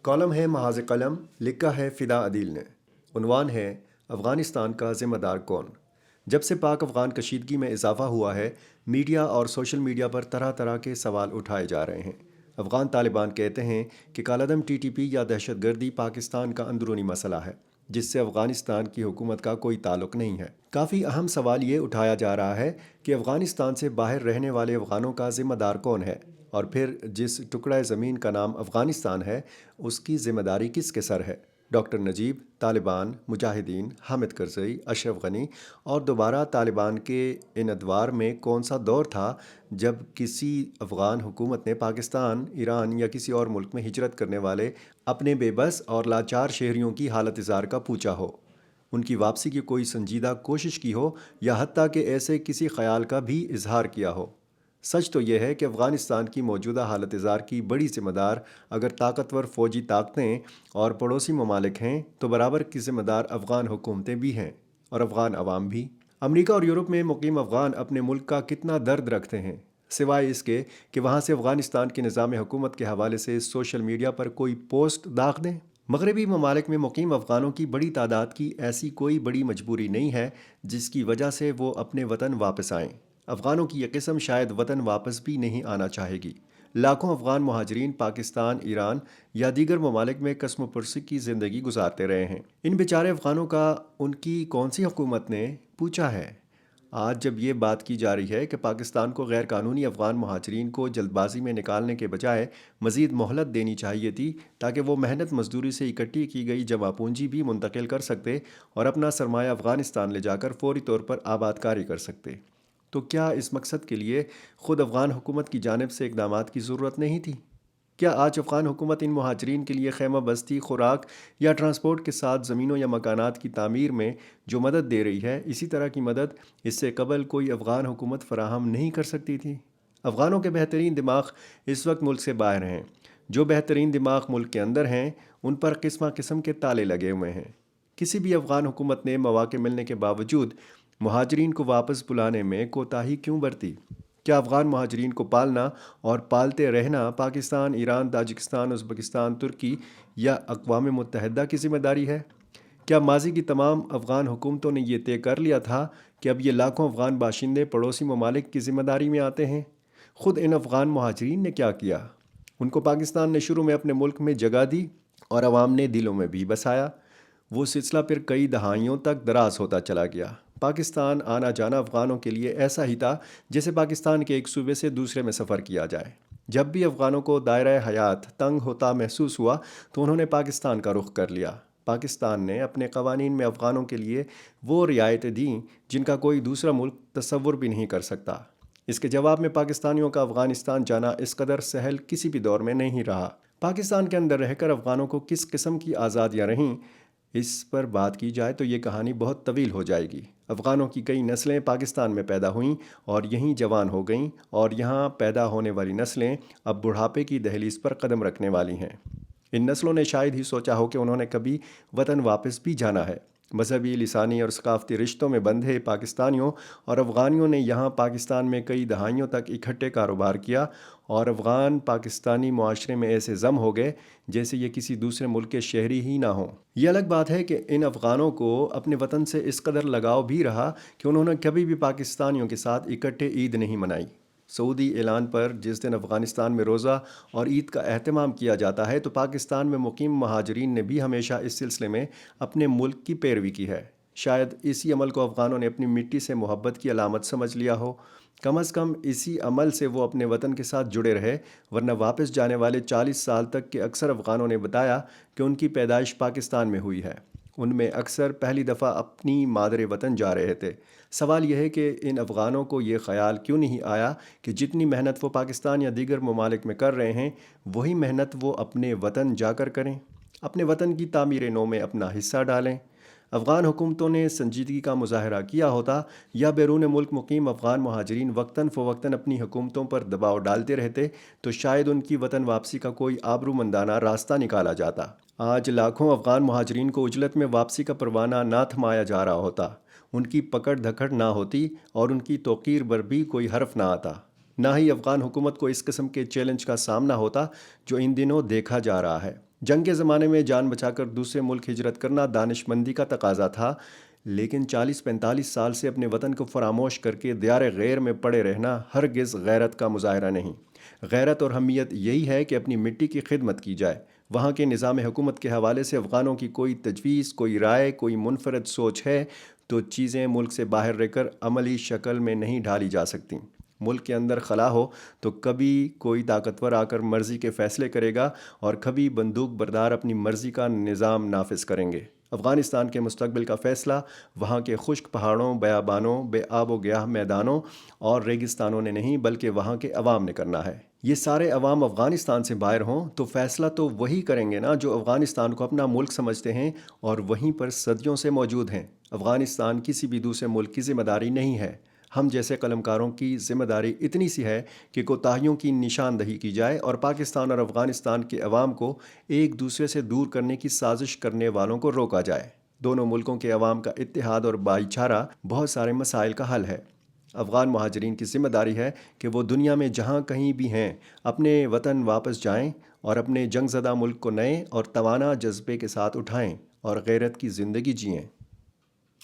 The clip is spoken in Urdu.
کالم ہے محاذ قلم، لکھا ہے فدا عدیل نے۔ عنوان ہے افغانستان کا ذمہ دار کون؟ جب سے پاک افغان کشیدگی میں اضافہ ہوا ہے، میڈیا اور سوشل میڈیا پر طرح طرح کے سوال اٹھائے جا رہے ہیں۔ افغان طالبان کہتے ہیں کہ کالعدم ٹی ٹی پی یا دہشت گردی پاکستان کا اندرونی مسئلہ ہے، جس سے افغانستان کی حکومت کا کوئی تعلق نہیں ہے۔ کافی اہم سوال یہ اٹھایا جا رہا ہے کہ افغانستان سے باہر رہنے والے افغانوں کا ذمہ دار کون ہے، اور پھر جس ٹکڑہ زمین کا نام افغانستان ہے، اس کی ذمہ داری کس کے سر ہے؟ ڈاکٹر نجیب، طالبان، مجاہدین، حامد کرزئی، اشرف غنی اور دوبارہ طالبان کے ان ادوار میں کون سا دور تھا جب کسی افغان حکومت نے پاکستان، ایران یا کسی اور ملک میں ہجرت کرنے والے اپنے بے بس اور لاچار شہریوں کی حالت زار کا پوچھا ہو، ان کی واپسی کی کوئی سنجیدہ کوشش کی ہو، یا حتیٰ کہ ایسے کسی خیال کا بھی اظہار کیا ہو؟ سچ تو یہ ہے کہ افغانستان کی موجودہ حالت زار کی بڑی ذمہ دار اگر طاقتور فوجی طاقتیں اور پڑوسی ممالک ہیں، تو برابر کی ذمہ دار افغان حکومتیں بھی ہیں اور افغان عوام بھی۔ امریکہ اور یورپ میں مقیم افغان اپنے ملک کا کتنا درد رکھتے ہیں، سوائے اس کے کہ وہاں سے افغانستان کے نظام حکومت کے حوالے سے سوشل میڈیا پر کوئی پوسٹ داغ دیں؟ مغربی ممالک میں مقیم افغانوں کی بڑی تعداد کی ایسی کوئی بڑی مجبوری نہیں ہے جس کی وجہ سے وہ اپنے وطن واپس آئیں۔ افغانوں کی یہ قسم شاید وطن واپس بھی نہیں آنا چاہے گی۔ لاکھوں افغان مہاجرین پاکستان، ایران یا دیگر ممالک میں قسم و پرسی کی زندگی گزارتے رہے ہیں۔ ان بیچارے افغانوں کا ان کی کون سی حکومت نے پوچھا ہے؟ آج جب یہ بات کی جا رہی ہے کہ پاکستان کو غیر قانونی افغان مہاجرین کو جلد بازی میں نکالنے کے بجائے مزید مہلت دینی چاہیے تھی تاکہ وہ محنت مزدوری سے اکٹھی کی گئی جمع پونجی بھی منتقل کر سکتے اور اپنا سرمایہ افغانستان لے جا کر فوری طور پر آباد کاری کر سکتے، تو کیا اس مقصد کے لیے خود افغان حکومت کی جانب سے اقدامات کی ضرورت نہیں تھی؟ کیا آج افغان حکومت ان مہاجرین کے لیے خیمہ بستی، خوراک یا ٹرانسپورٹ کے ساتھ زمینوں یا مکانات کی تعمیر میں جو مدد دے رہی ہے، اسی طرح کی مدد اس سے قبل کوئی افغان حکومت فراہم نہیں کر سکتی تھی؟ افغانوں کے بہترین دماغ اس وقت ملک سے باہر ہیں، جو بہترین دماغ ملک کے اندر ہیں ان پر قسم قسم کے تالے لگے ہوئے ہیں۔ کسی بھی افغان حکومت نے مواقع ملنے کے باوجود مہاجرین کو واپس بلانے میں کوتاہی کیوں برتی؟ کیا افغان مہاجرین کو پالنا اور پالتے رہنا پاکستان، ایران، تاجکستان، ازبکستان، ترکی یا اقوام متحدہ کی ذمہ داری ہے؟ کیا ماضی کی تمام افغان حکومتوں نے یہ طے کر لیا تھا کہ اب یہ لاکھوں افغان باشندے پڑوسی ممالک کی ذمہ داری میں آتے ہیں؟ خود ان افغان مہاجرین نے کیا کیا؟ ان کو پاکستان نے شروع میں اپنے ملک میں جگہ دی اور عوام نے دلوں میں بھی بسایا۔ وہ سلسلہ پھر کئی دہائیوں تک دراز ہوتا چلا گیا۔ پاکستان آنا جانا افغانوں کے لیے ایسا ہی تھا جیسے پاکستان کے ایک صوبے سے دوسرے میں سفر کیا جائے۔ جب بھی افغانوں کو دائرہ حیات تنگ ہوتا محسوس ہوا تو انہوں نے پاکستان کا رخ کر لیا۔ پاکستان نے اپنے قوانین میں افغانوں کے لیے وہ رعایتیں دیں جن کا کوئی دوسرا ملک تصور بھی نہیں کر سکتا۔ اس کے جواب میں پاکستانیوں کا افغانستان جانا اس قدر سہل کسی بھی دور میں نہیں رہا۔ پاکستان کے اندر رہ کر افغانوں کو کس قسم کی آزادیاں رہیں، اس پر بات کی جائے تو یہ کہانی بہت طویل ہو جائے گی۔ افغانوں کی کئی نسلیں پاکستان میں پیدا ہوئیں اور یہیں جوان ہو گئیں، اور یہاں پیدا ہونے والی نسلیں اب بڑھاپے کی دہلیز پر قدم رکھنے والی ہیں۔ ان نسلوں نے شاید ہی سوچا ہو کہ انہوں نے کبھی وطن واپس بھی جانا ہے۔ مذہبی، لسانی اور ثقافتی رشتوں میں بندھے پاکستانیوں اور افغانیوں نے یہاں پاکستان میں کئی دہائیوں تک اکٹھے کاروبار کیا، اور افغان پاکستانی معاشرے میں ایسے ضم ہو گئے جیسے یہ کسی دوسرے ملک کے شہری ہی نہ ہوں۔ یہ الگ بات ہے کہ ان افغانوں کو اپنے وطن سے اس قدر لگاؤ بھی رہا کہ انہوں نے کبھی بھی پاکستانیوں کے ساتھ اکٹھے عید نہیں منائی۔ سعودی اعلان پر جس دن افغانستان میں روزہ اور عید کا اہتمام کیا جاتا ہے، تو پاکستان میں مقیم مہاجرین نے بھی ہمیشہ اس سلسلے میں اپنے ملک کی پیروی کی ہے۔ شاید اسی عمل کو افغانوں نے اپنی مٹی سے محبت کی علامت سمجھ لیا ہو۔ کم از کم اسی عمل سے وہ اپنے وطن کے ساتھ جڑے رہے، ورنہ واپس جانے والے 40 سال تک کے اکثر افغانوں نے بتایا کہ ان کی پیدائش پاکستان میں ہوئی ہے۔ ان میں اکثر پہلی دفعہ اپنی مادر وطن جا رہے تھے۔ سوال یہ ہے کہ ان افغانوں کو یہ خیال کیوں نہیں آیا کہ جتنی محنت وہ پاکستان یا دیگر ممالک میں کر رہے ہیں، وہی محنت وہ اپنے وطن جا کر کریں، اپنے وطن کی تعمیر نو میں اپنا حصہ ڈالیں۔ افغان حکومتوں نے سنجیدگی کا مظاہرہ کیا ہوتا، یا بیرون ملک مقیم افغان مہاجرین وقتاً فوقتاً اپنی حکومتوں پر دباؤ ڈالتے رہتے، تو شاید ان کی وطن واپسی کا کوئی آبرومندانہ راستہ نکالا جاتا۔ آج لاکھوں افغان مہاجرین کو عجلت میں واپسی کا پروانہ نہ تھمایا جا رہا ہوتا، ان کی پکڑ دھکڑ نہ ہوتی اور ان کی توقیر پر بھی کوئی حرف نہ آتا۔ نہ ہی افغان حکومت کو اس قسم کے چیلنج کا سامنا ہوتا جو ان دنوں دیکھا جا رہا ہے۔ جنگ کے زمانے میں جان بچا کر دوسرے ملک ہجرت کرنا دانش مندی کا تقاضا تھا، لیکن 40-45 سال سے اپنے وطن کو فراموش کر کے دیار غیر میں پڑے رہنا ہرگز غیرت کا مظاہرہ نہیں۔ غیرت اور حمیت یہی ہے کہ اپنی مٹی کی خدمت کی جائے۔ وہاں کے نظام حکومت کے حوالے سے افغانوں کی کوئی تجویز، کوئی رائے، کوئی منفرد سوچ ہے تو چیزیں ملک سے باہر رہ کر عملی شکل میں نہیں ڈھالی جا سکتی۔ ملک کے اندر خلا ہو تو کبھی کوئی طاقتور آ کر مرضی کے فیصلے کرے گا اور کبھی بندوق بردار اپنی مرضی کا نظام نافذ کریں گے۔ افغانستان کے مستقبل کا فیصلہ وہاں کے خشک پہاڑوں، بیابانوں، بے آب و گیاہ میدانوں اور ریگستانوں نے نہیں بلکہ وہاں کے عوام نے کرنا ہے۔ یہ سارے عوام افغانستان سے باہر ہوں تو فیصلہ تو وہی کریں گے نا جو افغانستان کو اپنا ملک سمجھتے ہیں اور وہیں پر صدیوں سے موجود ہیں۔ افغانستان کسی بھی دوسرے ملک کی ذمہ داری نہیں ہے۔ ہم جیسے قلمکاروں کی ذمہ داری اتنی سی ہے کہ کوتاہیوں کی نشاندہی کی جائے اور پاکستان اور افغانستان کے عوام کو ایک دوسرے سے دور کرنے کی سازش کرنے والوں کو روکا جائے۔ دونوں ملکوں کے عوام کا اتحاد اور بھائی چارہ بہت سارے مسائل کا حل ہے۔ افغان مہاجرین کی ذمہ داری ہے کہ وہ دنیا میں جہاں کہیں بھی ہیں اپنے وطن واپس جائیں اور اپنے جنگ زدہ ملک کو نئے اور توانا جذبے کے ساتھ اٹھائیں اور غیرت کی زندگی جئیں۔